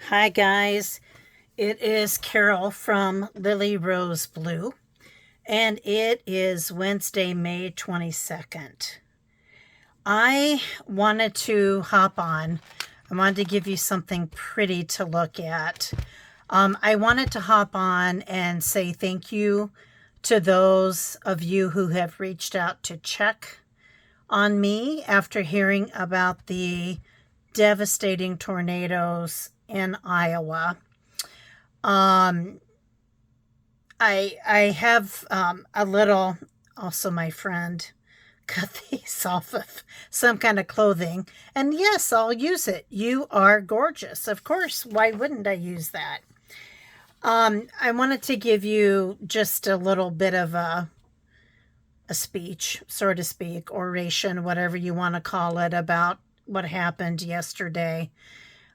Hi, guys. It is Carol from Lily Rose Blue, and it is Wednesday, May 22nd. I wanted to hop on. I wanted to give you something pretty to look at. I wanted to hop on and say thank you to those of you who have reached out to check on me after hearing about the devastating tornadoes in Iowa. Um, I have a little, also my friend cut these off of some kind of clothing. And yes, I'll use it. You are gorgeous. Of course, why wouldn't I use that? I wanted to give you just a little bit of a speech, so to speak, oration, whatever you want to call it, about what happened yesterday.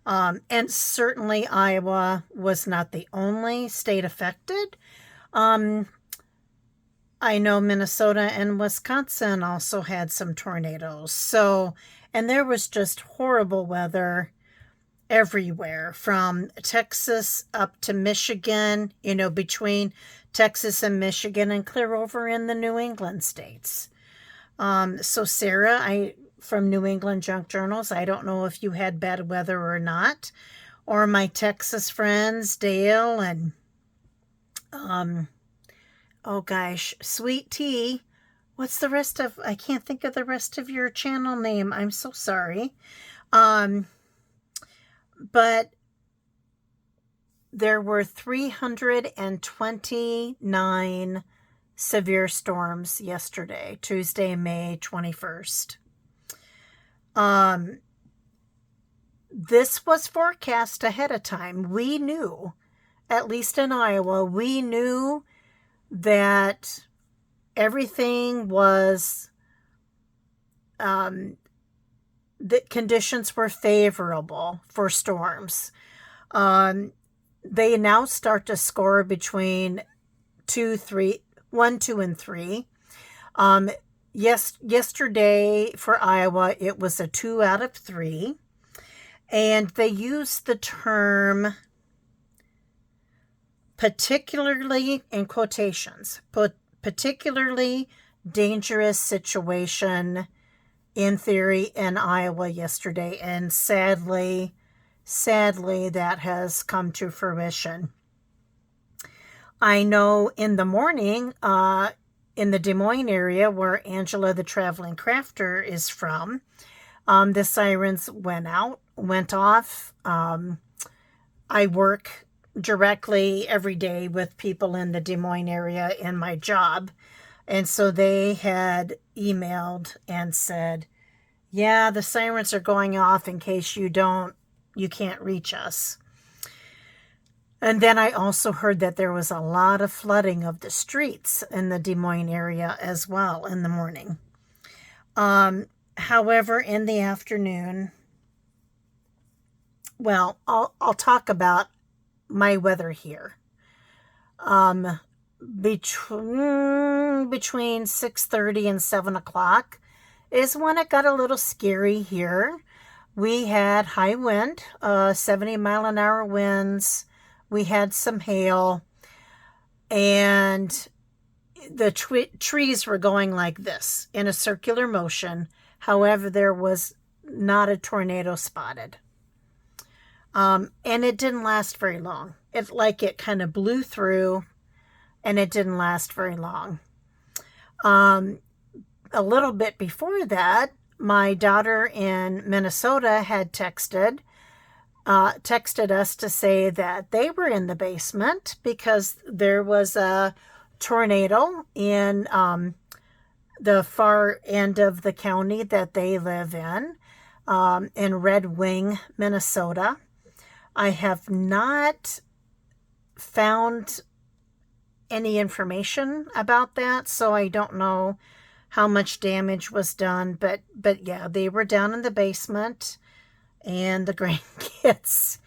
And certainly Iowa was not the only state affected. Um, I know Minnesota and Wisconsin also had some tornadoes. So, and there was just horrible weather everywhere from Texas up to Michigan, between Texas and Michigan and clear over in the New England states. So Sarah, from New England Junk Journals, I don't know if you had bad weather or not, or my Texas friends, Dale and oh gosh, Sweet Tea. What's the rest of? I can't think of the rest of your channel name. I'm so sorry. Um, but there were 329 severe storms yesterday, Tuesday, May 21st. This was forecast ahead of time. We knew, at least in Iowa, we knew that everything was, the conditions were favorable for storms. They now start to score between 1, 2, and 3. Yesterday for Iowa, it was a 2 out of 3. And they use the term particularly, in quotations, particularly dangerous situation in theory in Iowa yesterday. And sadly, that has come to fruition. I know in the morning, in the Des Moines area where Angela the Traveling Crafter is from, the sirens went off. I work directly every day with people in the Des Moines area in my job. And so they had emailed and said, yeah, the sirens are going off in case you can't reach us. And then I also heard that there was a lot of flooding of the streets in the Des Moines area as well in the morning. However, in the afternoon, well, I'll talk about my weather here. Between 6:30 and 7 o'clock is when it got a little scary here. We had high wind, 70-mile-an-hour winds. We had some hail, and the trees were going like this in a circular motion. However, there was not a tornado spotted. And it didn't last very long. It kind of blew through, and it didn't last very long. A little bit before that, my daughter in Minnesota had texted us to say that they were in the basement because there was a tornado in the far end of the county that they live in Red Wing, Minnesota. I have not found any information about that, so I don't know how much damage was done, but yeah, they were down in the basement, and the grandkids,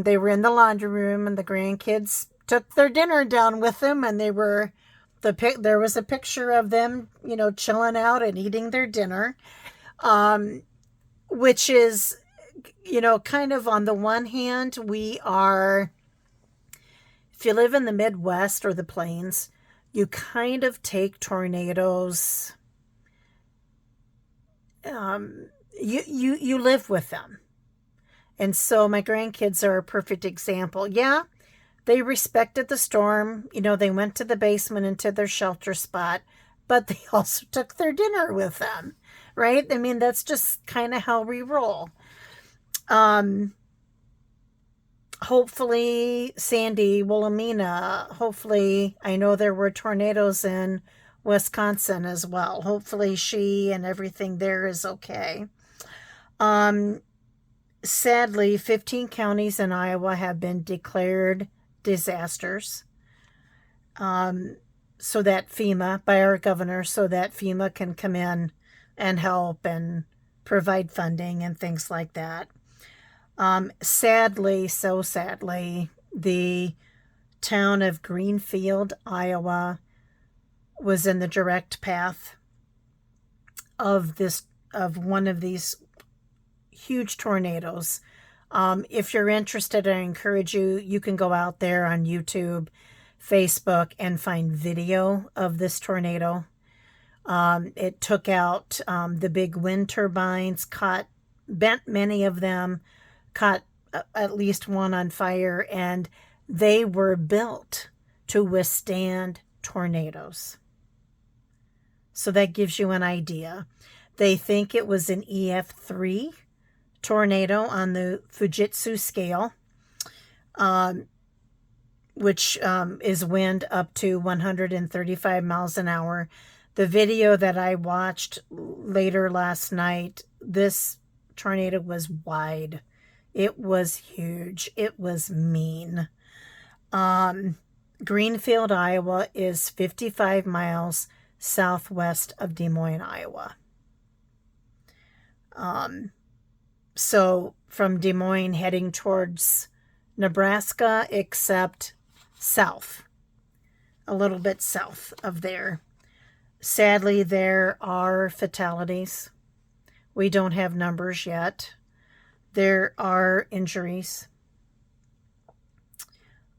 they were in the laundry room, and the grandkids took their dinner down with them, and there was a picture of them, chilling out and eating their dinner, which is kind of on the one hand, if you live in the Midwest or the Plains, you kind of take tornadoes, you live with them. And so my grandkids are a perfect example. Yeah, they respected the storm. They went to the basement into their shelter spot, but they also took their dinner with them, right? I mean, that's just kind of how we roll. Hopefully Sandy, Wilhelmina, hopefully, I know there were tornadoes in Wisconsin as well. Hopefully she and everything there is okay. Sadly, 15 counties in Iowa have been declared disasters. So that FEMA, by our governor, so that FEMA can come in and help and provide funding and things like that. Sadly, so sadly, the town of Greenfield, Iowa, was in the direct path of one of these huge tornadoes. If you're interested, I encourage you can go out there on YouTube, Facebook, and find video of this tornado. It took out the big wind turbines, bent many of them, caught at least one on fire, and they were built to withstand tornadoes. So that gives you an idea. They think it was an EF3 tornado on the Fujitsu scale, which is wind up to 135 miles an hour. The video that I watched later last night, this tornado was wide. It was huge. It was mean. Greenfield, Iowa is 55 miles southwest of Des Moines, Iowa. So from Des Moines heading towards Nebraska, except south, a little bit south of there. Sadly, there are fatalities. We don't have numbers yet. There are injuries.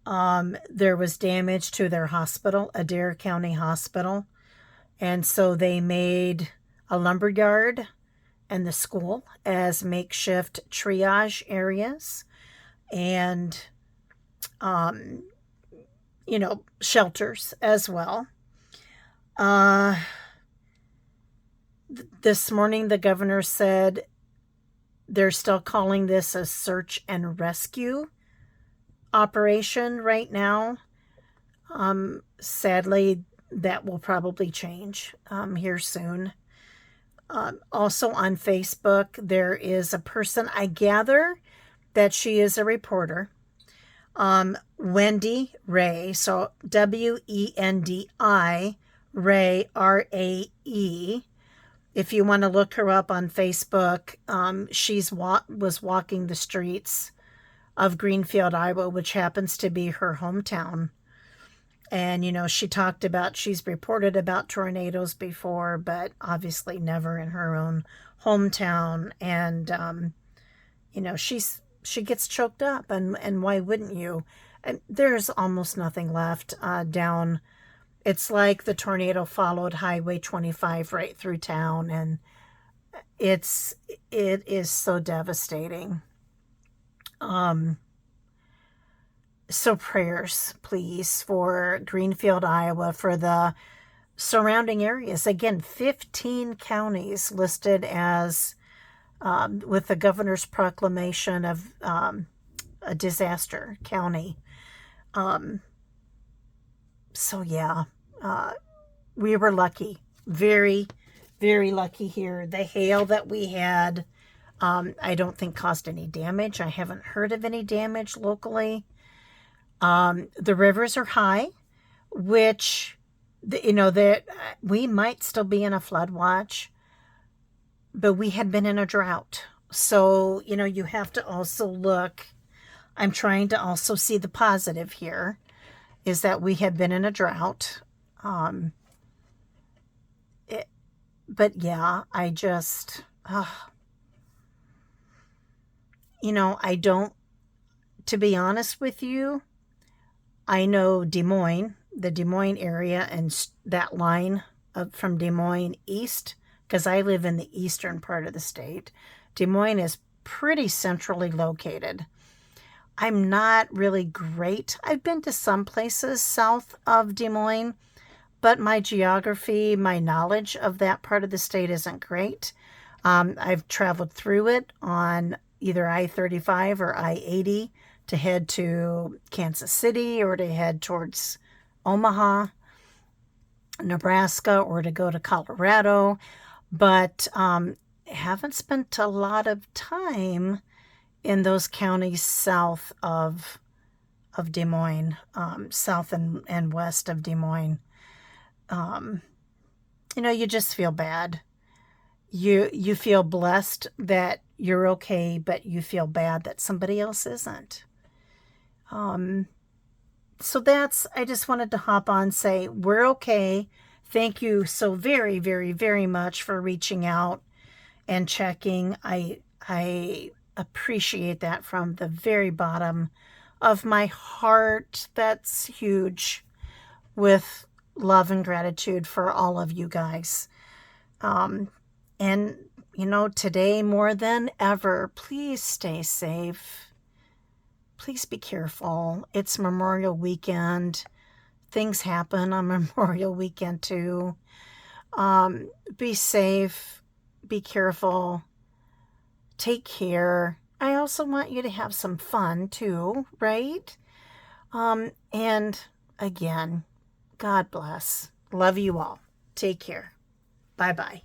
There was damage to their hospital, Adair County Hospital. And so they made a lumberyard and the school as makeshift triage areas and, shelters as well. This morning, the governor said they're still calling this a search and rescue operation right now. Sadly, that will probably change here soon. Also on Facebook, there is a person, I gather that she is a reporter, Wendy Ray, so Wendi Ray, Rae. If you want to look her up on Facebook, she's was walking the streets of Greenfield, Iowa, which happens to be her hometown. And, she talked about, she's reported about tornadoes before, but obviously never in her own hometown. And, she gets choked up, and why wouldn't you? And there's almost nothing left down. It's like the tornado followed Highway 25 right through town, and it is so devastating. So prayers, please, for Greenfield, Iowa, for the surrounding areas. Again, 15 counties listed as, with the governor's proclamation of a disaster county. So yeah, we were lucky, very, very lucky here. The hail that we had, I don't think caused any damage. I haven't heard of any damage locally. The rivers are high, which, that we might still be in a flood watch, but we had been in a drought. So, you have to also look. I'm trying to also see the positive here, is that we have been in a drought. But yeah, I just, I don't, to be honest with you, I know Des Moines, the Des Moines area, and that line from Des Moines east, because I live in the eastern part of the state. Des Moines is pretty centrally located. I'm not really great. I've been to some places south of Des Moines, but my geography, my knowledge of that part of the state isn't great. I've traveled through it on either I-35 or I-80 to head to Kansas City or to head towards Omaha, Nebraska, or to go to Colorado, but haven't spent a lot of time in those counties south of Des Moines, south and west of Des Moines. You just feel bad. You feel blessed that you're okay, but you feel bad that somebody else isn't. So I just wanted to hop on, say we're okay. Thank you so very, very, very much for reaching out and checking. I appreciate that from the very bottom of my heart. That's huge, with love and gratitude for all of you guys. And, today more than ever, please stay safe. Please be careful. It's Memorial Weekend. Things happen on Memorial Weekend too. Be safe. Be careful. Take care. I also want you to have some fun too, right? And again, God bless. Love you all. Take care. Bye-bye.